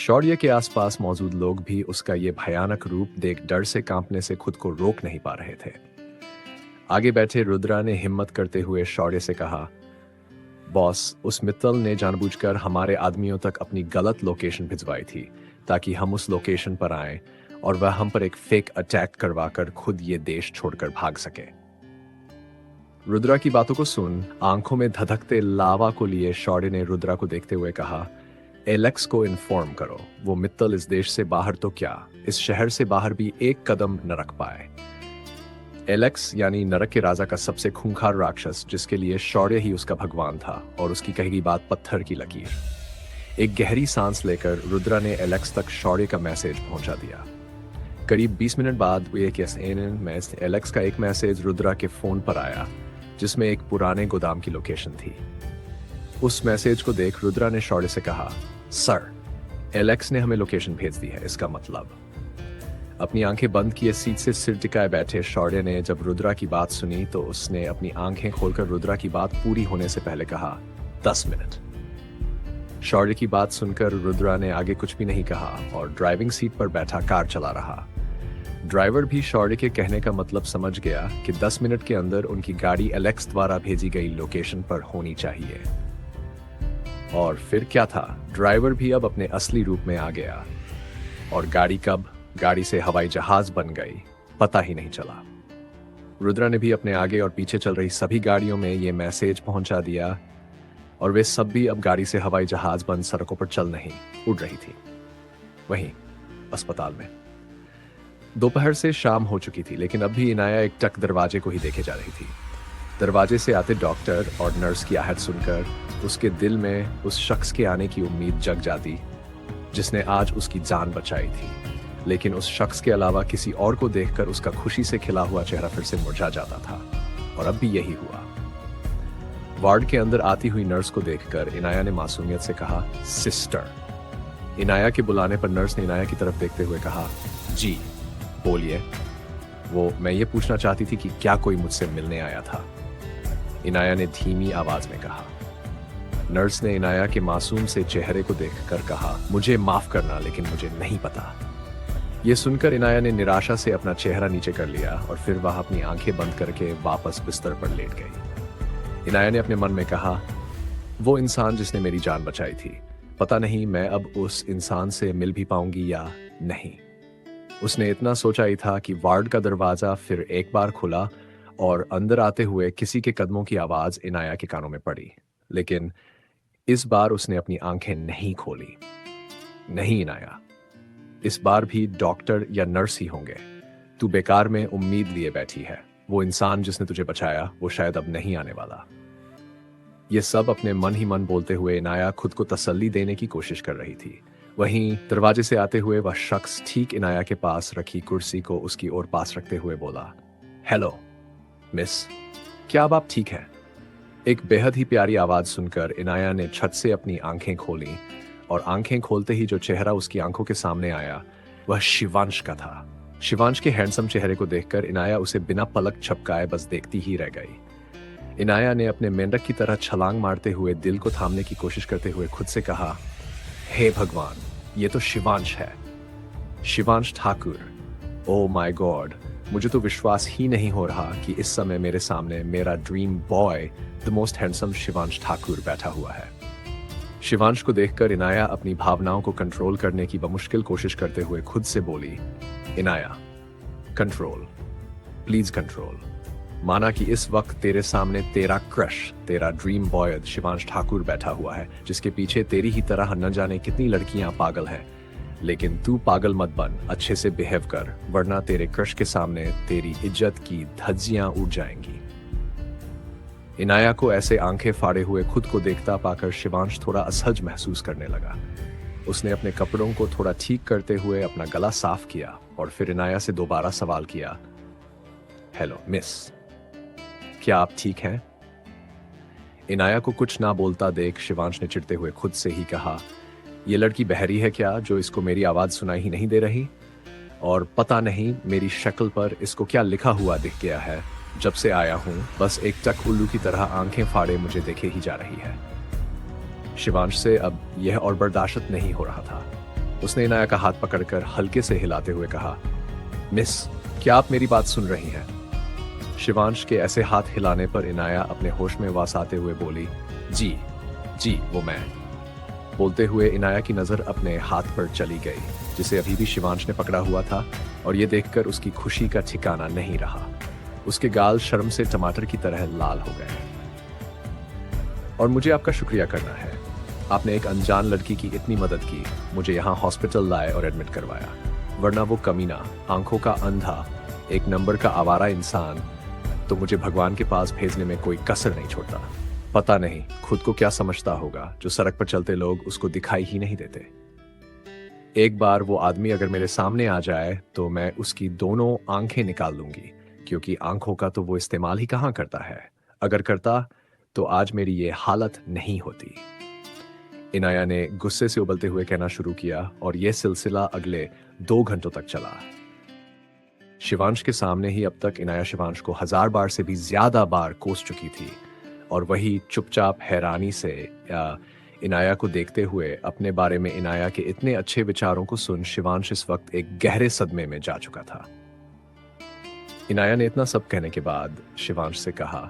शौर्य के आसपास मौजूद लोग भी उसका ये भयानक रूप देख डर से कांपने से खुद को रोक नहीं पा रहे थे। आगे बैठे रुद्रा ने हिम्मत करते हुए शौर्य से कहा, बॉस, उस मित्तल ने जानबूझकर हमारे आदमियों तक अपनी गलत लोकेशन भिजवाई थी ताकि हम उस लोकेशन पर आएं और वह हम पर एक फेक अटैक करवाकर खुद ये देश छोड़कर भाग सके। रुद्रा की बातों को सुन आंखों में धधकते लावा को लिए शौर्य ने रुद्रा को देखते हुए कहा, एलेक्स को इन्फॉर्म करो। वो मित्तल इस देश से बाहर तो क्या, इस शहर से बाहर भी एक कदम न रख पाए। एलेक्स यानी नरक के राजा का सबसे खूंखार राक्षस, जिसके लिए शौर्य ही उसका भगवान था और उसकी कही गई बात पत्थर की लकीर। एक गहरी सांस लेकर रुद्रा ने एलेक्स तक शौर्य का मैसेज पहुंचा दिया। करीब 20 मिनट बाद में एलेक्स का एक मैसेज रुद्रा के फोन पर आया, जिसमें एक पुराने गोदाम की लोकेशन थी। उस मैसेज को देख रुद्रा ने शौर्य से कहा, सर, एलेक्स ने हमें लोकेशन भेज दी है। इसका मतलब। अपनी आंखें बंद किए सीट से सिर टिकाए बैठे शौर्य ने जब रुद्रा की बात सुनी तो उसने अपनी आंखें खोलकर रुद्रा की बात पूरी होने से पहले कहा, 10 मिनट। शौर्य की बात सुनकर रुद्रा ने आगे कुछ भी नहीं कहा और ड्राइविंग सीट पर बैठा कार चला रहा। ड्राइवर भी शौर्य के कहने का मतलब समझ गया कि 10 मिनट के अंदर उनकी गाड़ी एलेक्स द्वारा भेजी गई लोकेशन पर होनी चाहिए। और फिर क्या था, ड्राइवर भी अब अपने असली रूप में आ गया और गाड़ी कब गाड़ी से हवाई जहाज बन गई पता ही नहीं चला। रुद्रा ने भी अपने आगे और पीछे चल रही सभी गाड़ियों में ये मैसेज पहुंचा दिया और वे सब भी अब गाड़ी से हवाई जहाज बन सड़कों पर चल नहीं उड़ रही थी। वहीं अस्पताल में दोपहर से शाम हो चुकी थी, लेकिन अब भी इनाया एक टक दरवाजे को ही देखे जा रही थी। दरवाजे से आते डॉक्टर और नर्स की आहट सुनकर उसके दिल में उस शख्स के आने की उम्मीद जग जाती जिसने आज उसकी जान बचाई थी। लेकिन उस शख्स के अलावा किसी और को देखकर उसका खुशी से खिला हुआ चेहरा फिर से मुरझा जाता था और अब भी यही हुआ। वार्ड के अंदर आती हुई नर्स को देखकर इनाया ने मासूमियत से कहा, सिस्टर। इनाया के बुलाने पर नर्स ने इनाया की तरफ देखते हुए कहा, जी बोलिए। मैं ये पूछना चाहती थी कि क्या कोई मुझसे मिलने आया था? इनाया ने धीमी आवाज में कहा। नर्स ने इनाया के मासूम से चेहरे को देखकर कहा, मुझे माफ करना, लेकिन मुझे नहीं पता। ये सुनकर इनाया ने निराशा से अपना चेहरा नीचे कर लिया और फिर वह अपनी आंखें बंद करके वापस बिस्तर पर लेट गई। इनाया ने अपने मन में कहा, वो इंसान जिसने मेरी जान बचाई थी, पता नहीं मैं अब उस इंसान से मिल भी पाऊंगी या नहीं। उसने इतना सोचा ही था कि वार्ड का दरवाजा फिर एक बार खुला और अंदर आते हुए किसी के कदमों की आवाज इनाया के कानों में पड़ी। लेकिन इस बार उसने अपनी आंखें नहीं खोली। नहीं इनाया, इस बार भी डॉक्टर या नर्स ही होंगे। तू बेकार में उम्मीद लिए बैठी है। वो इंसान जिसने तुझे बचाया वो शायद अब नहीं आने वाला। ये सब अपने मन ही मन बोलते हुए इनाया खुद को तसल्ली देने की कोशिश कर रही थी। वहीं दरवाजे से आते हुए वह शख्स ठीक इनाया के पास रखी कुर्सी को उसकी ओर पास रखते हुए बोला, हेलो मिस, क्या अब आप ठीक हैं? एक बेहद ही प्यारी आवाज सुनकर इनाया ने छत से अपनी आंखें खोली और आंखें खोलते ही जो चेहरा उसकी आंखों के सामने आया वह शिवांश का था। शिवांश के हैंडसम चेहरे को देखकर इनाया उसे बिना पलक झपकाए बस देखती ही रह गई। इनाया ने अपने मेंढक की तरह छलांग मारते हुए दिल को थामने की कोशिश करते हुए खुद से कहा, हे भगवान, ये तो शिवांश है, Shivansh Thakur. Oh my God, मुझे तो विश्वास ही नहीं हो रहा कि इस समय मेरे सामने मेरा dream boy the most handsome Shivansh Thakur बैठा हुआ है। शिवांश को देखकर इनाया अपनी भावनाओं को कंट्रोल करने की बमुश्किल कोशिश करते हुए खुद से बोली, इनाया कंट्रोल, प्लीज कंट्रोल। माना कि इस वक्त तेरे सामने तेरा क्रश, तेरा ड्रीम बॉय शिवांश ठाकुर बैठा हुआ है, जिसके पीछे तेरी ही तरह न जाने कितनी लड़कियां पागल हैं। लेकिन तू पागल मत बन, अच्छे से बिहेव कर, वरना तेरे क्रश के सामने तेरी इज्जत की धज्जियां उड़ जाएंगी। इनाया को ऐसे आंखें फाड़े हुए खुद को देखता पाकर शिवांश थोड़ा असहज महसूस करने लगा। उसने अपने कपड़ों को थोड़ा ठीक करते हुए अपना गला साफ किया और फिर इनाया से दोबारा सवाल किया, हेलो मिस, क्या आप ठीक हैं? इनाया को कुछ ना बोलता देख शिवांश ने चिढ़ते हुए खुद से ही कहा, ये लड़की बहरी है क्या जो इसको मेरी आवाज सुनाई ही नहीं दे रही? और पता नहीं मेरी शक्ल पर इसको क्या लिखा हुआ दिख गया है। जब से आया हूं बस एक टक उल्लू की तरह आंखें फाड़े मुझे देखे ही जा रही है। शिवांश से अब यह और बर्दाश्त नहीं हो रहा था। उसने इनाया का हाथ पकड़कर हल्के से हिलाते हुए कहा, मिस, क्या आप मेरी बात सुन रही हैं? शिवांश के ऐसे हाथ हिलाने पर इनाया अपने होश में वापस आते हुए बोली, जी जी, वो मैं। बोलते हुए इनाया की नजर अपने हाथ पर चली गई, जिसे अभी भी शिवांश ने पकड़ा हुआ था, और ये देखकर उसकी खुशी का ठिकाना नहीं रहा। उसके गाल शर्म से टमाटर की तरह लाल हो गए। और मुझे आपका शुक्रिया करना है, आपने एक अनजान लड़की की इतनी मदद की, मुझे यहाँ हॉस्पिटल लाए और एडमिट करवाया, वरना वो कमीना, आंखों का अंधा, एक नंबर का आवारा इंसान तो मुझे भगवान के पास भेजने में कोई कसर नहीं छोड़ता। पता नहीं खुद को क्या समझता होगा जो सड़क पर चलते लोग उसको दिखाई ही नहीं देते। एक बार वो आदमी अगर मेरे सामने आ जाए तो मैं उसकी दोनों आंखें निकाल लूंगी, क्योंकि आंखों का तो वो इस्तेमाल ही कहाँ करता है। अगर करता तो आज मेरी ये हालत नहीं होती। इनाया ने गुस्से से उबलते हुए कहना शुरू किया, और यह सिलसिला अगले 2 घंटों तक चला। शिवांश के सामने ही अब तक इनाया शिवांश को 1000 बार से भी ज्यादा बार कोस चुकी थी, और वही चुपचाप हैरानी से इनाया को देखते हुए अपने बारे में इनाया के इतने अच्छे विचारों को सुन शिवांश इस वक्त एक गहरे सदमे में जा चुका था। इनाया ने इतना सब कहने के बाद शिवांश से कहा,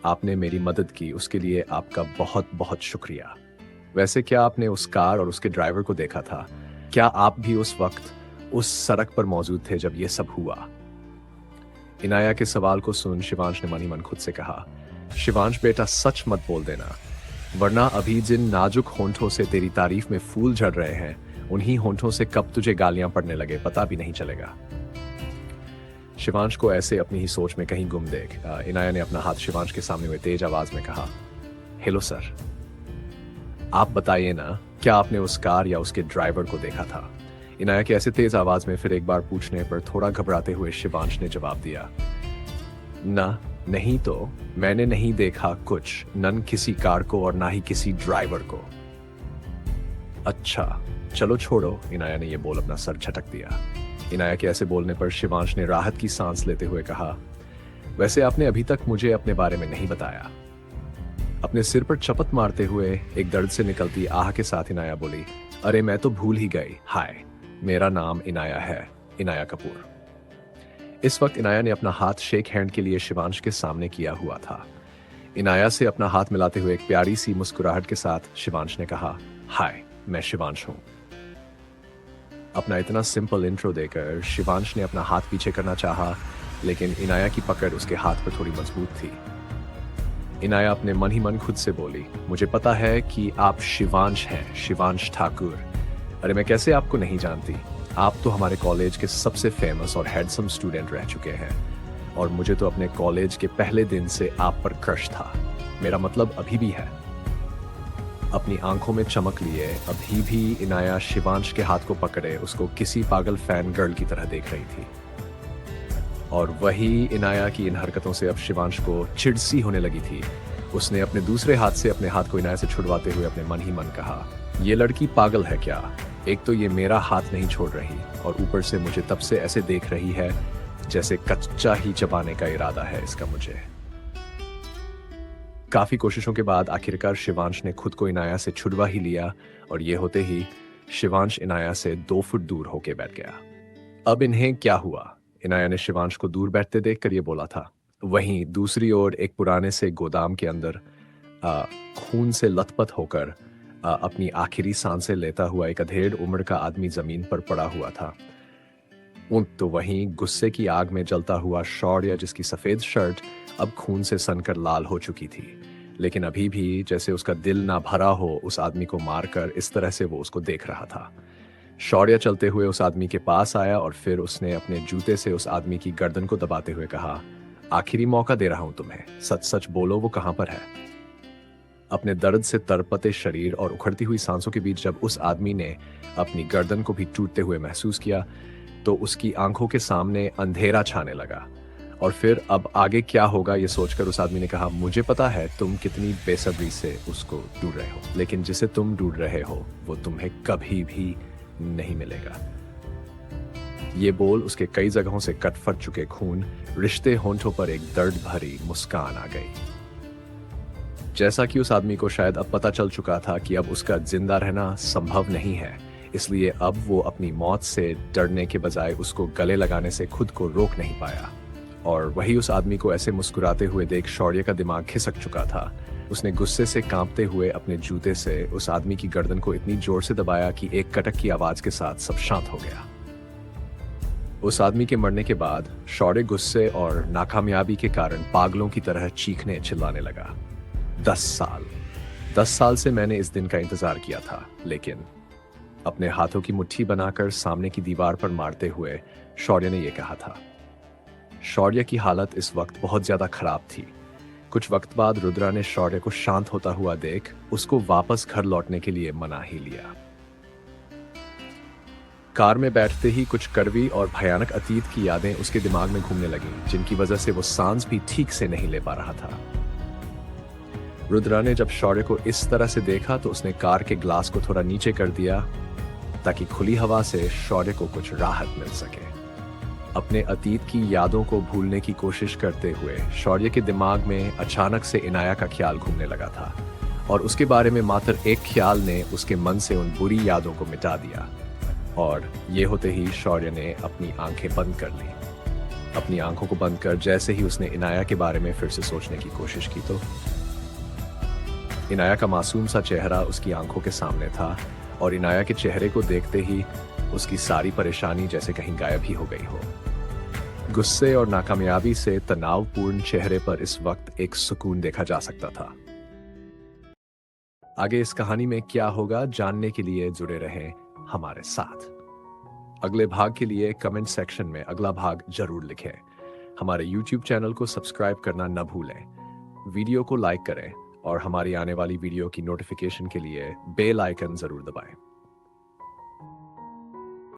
आपने मेरी मदद की, उसके लिए आपका बहुत बहुत शुक्रिया। वैसे क्या आपने उस कार और उसके ड्राइवर को देखा था? क्या आप भी उस वक्त उस सड़क पर मौजूद थे जब यह सब हुआ? इनाया के सवाल को सुन शिवांश ने मन ही मन खुद से कहा, शिवांश बेटा, सच मत बोल देना, वरना अभी जिन नाजुक होंठों से तेरी तारीफ में फूल झड़ रहे हैं, उन्हीं होंठों से कब तुझे गालियां पड़ने लगे पता भी नहीं चलेगा। शिवांश को ऐसे अपनी ही सोच में कहीं गुम देख इनाया ने अपना हाथ शिवांश के सामने हुए तेज आवाज में कहा, हेलो सर, आप बताइए ना, क्या आपने उस कार या उसके ड्राइवर को देखा था? इनाया के ऐसे तेज आवाज में फिर एक बार पूछने पर थोड़ा घबराते हुए शिवांश ने जवाब दिया, ना, नहीं तो मैंने नहीं देखा कुछ, न किसी कार को और ना ही किसी ड्राइवर को। अच्छा, चलो छोड़ो, इनाया ने यह बोल अपना सर झटक दिया। इनाया के ऐसे बोलने पर शिवांश ने राहत की सांस लेते हुए कहा, वैसे आपने अभी तक मुझे अपने बारे में नहीं बताया। अपने सिर पर चपत मारते हुए एक दर्द से निकलती आह के साथ इनाया बोली, अरे मैं तो भूल ही गई, हाय, मेरा नाम इनाया है, इनाया कपूर। इस वक्त इनाया ने अपना हाथ शेक हैंड के लिए शिवांश के सामने किया हुआ था। इनाया से अपना हाथ मिलाते हुए एक प्यारी सी मुस्कुराहट के साथ शिवांश ने कहा, हाय, मैं शिवांश हूं। अपना इतना सिंपल इंट्रो देकर शिवांश ने अपना हाथ पीछे करना चाहा, लेकिन इनाया की पकड़ उसके हाथ पर थोड़ी मजबूत थी। इनाया अपने मन ही मन खुद से बोली, मुझे पता है कि आप शिवांश हैं, शिवांश ठाकुर। अरे मैं कैसे आपको नहीं जानती, आप तो हमारे कॉलेज के सबसे फेमस और हैंडसम स्टूडेंट रह चुके हैं, और मुझे तो अपने कॉलेज के पहले दिन से आप पर क्रश था, मेरा मतलब अभी भी है। अपनी आंखों में चमक लिए अभी भी इनाया शिवांश के हाथ को पकड़े उसको किसी पागल फैन गर्ल की तरह देख रही थी, और वही इनाया की इन हरकतों से अब शिवांश को चिढ़ सी होने लगी थी। उसने अपने दूसरे हाथ से अपने हाथ को इनाया से छुड़वाते हुए अपने मन ही मन कहा, ये लड़की पागल है क्या? एक तो ये मेरा हाथ नहीं छोड़ रही, और ऊपर से मुझे तब से ऐसे देख रही है जैसे कच्चा ही चबाने का इरादा है इसका मुझे। काफी कोशिशों के बाद आखिरकार शिवांश ने खुद को इनाया से छुड़वा ही लिया, और ये होते ही शिवांश इनाया से 2 फुट दूर होके बैठ गया। अब इन्हें क्या हुआ? इनाया ने शिवांश को दूर बैठते देखकर ये बोला था। वहीं दूसरी ओर एक पुराने से गोदाम के अंदर खून से लथपथ होकर अपनी आखिरी सांसें लेता हुआ एक अधेड़ उम्र का आदमी जमीन पर पड़ा हुआ था। तो वहीं गुस्से की आग में जलता हुआ शौर्य, जिसकी सफेद शर्ट अब खून से सनकर लाल हो चुकी थी, लेकिन अभी भी जैसे उसका दिल ना भरा हो उस आदमी को मारकर, इस तरह से वो उसको देख रहा था। शौर्य चलते हुए उस आदमी के पास आया और फिर उसने अपने जूते से उस आदमी की गर्दन को दबाते हुए कहा, आखिरी मौका दे रहा हूं तुम्हें, सच सच बोलो वो कहां पर है? अपने दर्द से तरपते शरीर और उखड़ती हुई सांसों के बीच जब उस आदमी ने अपनी गर्दन को भी टूटते हुए महसूस किया, तो उसकी आंखों के सामने अंधेरा छाने लगा। और फिर अब आगे क्या होगा ये सोचकर उस आदमी ने कहा, मुझे पता है तुम कितनी बेसब्री से उसको ढूंढ रहे हो, लेकिन जिसे तुम ढूंढ रहे हो वो तुम्हें कभी भी नहीं मिलेगा। ये बोल उसके कई जगहों से कट-फट चुके खून रिश्ते होंठों पर एक दर्द भरी मुस्कान आ गई। जैसा कि उस आदमी को शायद अब पता चल चुका था कि अब उसका जिंदा रहना संभव नहीं है, इसलिए अब वो अपनी मौत से डरने के बजाय उसको गले लगाने से खुद को रोक नहीं पाया। और वही उस आदमी को ऐसे मुस्कुराते हुए देख शौर्य का दिमाग खिसक चुका था। उसने गुस्से से कांपते हुए अपने जूते से उस आदमी की गर्दन को इतनी जोर से दबाया कि एक कटक की आवाज के साथ सब शांत हो गया। उस आदमी के मरने के बाद शौर्य गुस्से और नाकामयाबी के कारण पागलों की तरह चीखने चिल्लाने लगा। 10 साल से मैंने इस दिन का इंतजार किया था, लेकिन अपने हाथों की मुट्ठी बनाकर सामने की दीवार पर मारते हुए शौर्य ने यह कहा था। शौर्य की हालत इस वक्त बहुत ज्यादा खराब थी। कुछ वक्त बाद रुद्रा ने शौर्य को शांत होता हुआ देख उसको वापस घर लौटने के लिए मना ही लिया। कार में बैठते ही कुछ कड़वी और भयानक अतीत की यादें उसके दिमाग में घूमने लगीं, जिनकी वजह से वो सांस भी ठीक से नहीं ले पा रहा था। रुद्रा ने जब शौर्य को इस तरह से देखा तो उसने कार के ग्लास को थोड़ा नीचे कर दिया ताकि खुली हवा से शौर्य को कुछ राहत मिल सके। अपने अतीत की यादों को भूलने की कोशिश करते हुए शौर्य के दिमाग में अचानक से इनाया का ख्याल घूमने लगा था, और उसके बारे में मात्र एक ख्याल ने उसके मन से उन बुरी यादों को मिटा दिया। और ये होते ही शौर्य ने अपनी आंखें बंद कर ली। अपनी आंखों को बंद कर जैसे ही उसने इनाया के बारे में फिर से सोचने की कोशिश की तो इनाया का मासूम सा चेहरा उसकी आंखों के सामने था, और इनाया के चेहरे को देखते ही उसकी सारी परेशानी जैसे कहीं गायब ही हो गई हो। गुस्से और नाकामयाबी से तनावपूर्ण चेहरे पर इस वक्त एक सुकून देखा जा सकता था। आगे इस कहानी में क्या होगा जानने के लिए जुड़े रहें हमारे साथ। अगले भाग के लिए कमेंट सेक्शन में अगला भाग जरूर लिखें। हमारे YouTube चैनल को सब्सक्राइब करना न भूलें। वीडियो को लाइक करें और हमारी आने वाली वीडियो की नोटिफिकेशन के लिए बेल आइकन जरूर दबाएं।